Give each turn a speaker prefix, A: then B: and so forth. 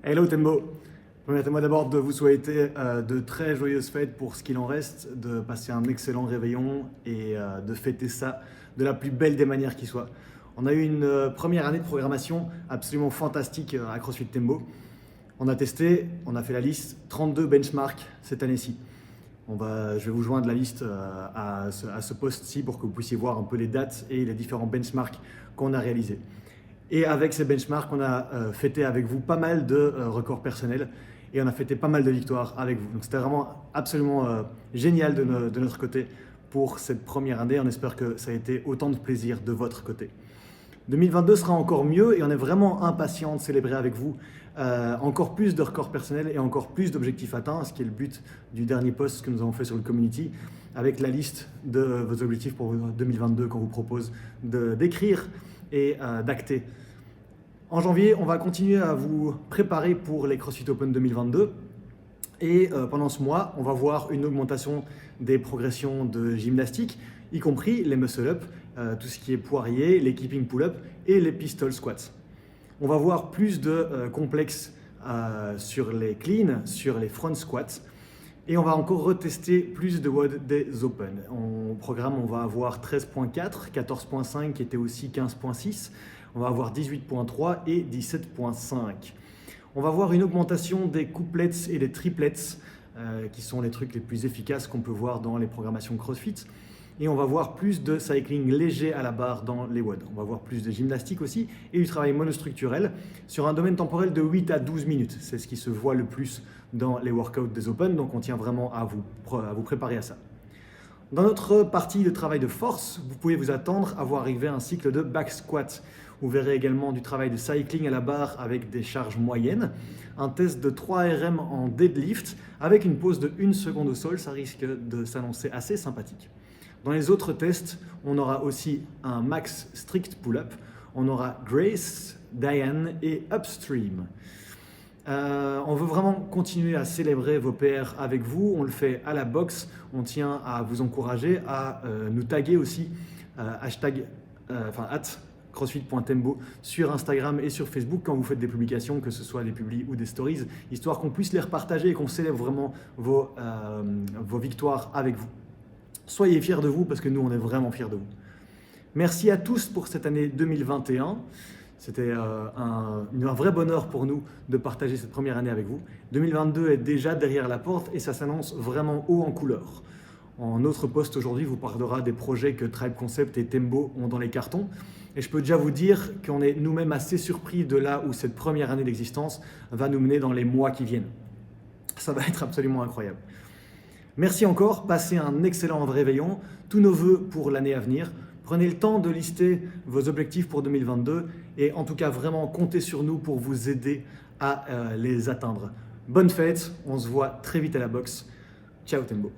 A: Hello Tembo. Permettez-moi d'abord de vous souhaiter de très joyeuses fêtes pour ce qu'il en reste, de passer un excellent réveillon et de fêter ça de la plus belle des manières qui soit. On a eu une première année de programmation absolument fantastique à CrossFit Tembo. On a testé, on a fait la liste, 32 benchmarks cette année-ci. Je vais vous joindre la liste à ce post-ci pour que vous puissiez voir un peu les dates et les différents benchmarks qu'on a réalisés. Et avec ces benchmarks, on a fêté avec vous pas mal de records personnels et on a fêté pas mal de victoires avec vous. Donc c'était vraiment absolument génial de notre côté pour cette première année. On espère que ça a été autant de plaisir de votre côté. 2022 sera encore mieux et on est vraiment impatient de célébrer avec vous encore plus de records personnels et encore plus d'objectifs atteints, ce qui est le but du dernier post que nous avons fait sur le community, avec la liste de vos objectifs pour 2022 qu'on vous propose d'écrire et d'acter. En janvier, on va continuer à vous préparer pour les CrossFit Open 2022. Et pendant ce mois, on va voir une augmentation des progressions de gymnastique, y compris les muscle-up, tout ce qui est poirier, les keeping pull-up et les pistol squats. On va voir plus de complexes sur les clean, sur les front squats. Et on va encore retester plus de WOD des Open. Au programme, on va avoir 13.4, 14.5 qui était aussi 15.6. On va avoir 18.3 et 17.5. On va voir une augmentation des couplets et des triplets, qui sont les trucs les plus efficaces qu'on peut voir dans les programmations CrossFit. Et on va voir plus de cycling léger à la barre dans les WOD. On va voir plus de gymnastique aussi et du travail monostructurel sur un domaine temporel de 8 à 12 minutes. C'est ce qui se voit le plus dans les workouts des Open, donc on tient vraiment à vous préparer à ça. Dans notre partie de travail de force, vous pouvez vous attendre à voir arriver un cycle de back squat. Vous verrez également du travail de cycling à la barre avec des charges moyennes, un test de 3 RM en deadlift avec une pause de 1 seconde au sol, ça risque de s'annoncer assez sympathique. Dans les autres tests, on aura aussi un max strict pull-up, on aura Grace, Diane et Upstream. On veut vraiment continuer à célébrer vos PR avec vous, on le fait à la boxe, on tient à vous encourager à nous taguer aussi @crossfit.tembo sur Instagram et sur Facebook quand vous faites des publications, que ce soit des publis ou des stories, histoire qu'on puisse les repartager et qu'on célèbre vraiment vos victoires avec vous. Soyez fiers de vous parce que nous on est vraiment fiers de vous. Merci à tous pour cette année 2021. C'était un vrai bonheur pour nous de partager cette première année avec vous. 2022 est déjà derrière la porte et ça s'annonce vraiment haut en couleur. En autre post aujourd'hui vous parlera des projets que Tribe Concept et Tembo ont dans les cartons. Et je peux déjà vous dire qu'on est nous-mêmes assez surpris de là où cette première année d'existence va nous mener dans les mois qui viennent. Ça va être absolument incroyable. Merci encore, passez un excellent réveillon, tous nos vœux pour l'année à venir. Prenez le temps de lister vos objectifs pour 2022 et en tout cas vraiment comptez sur nous pour vous aider à les atteindre. Bonne fête, on se voit très vite à la boxe. Ciao Tembo.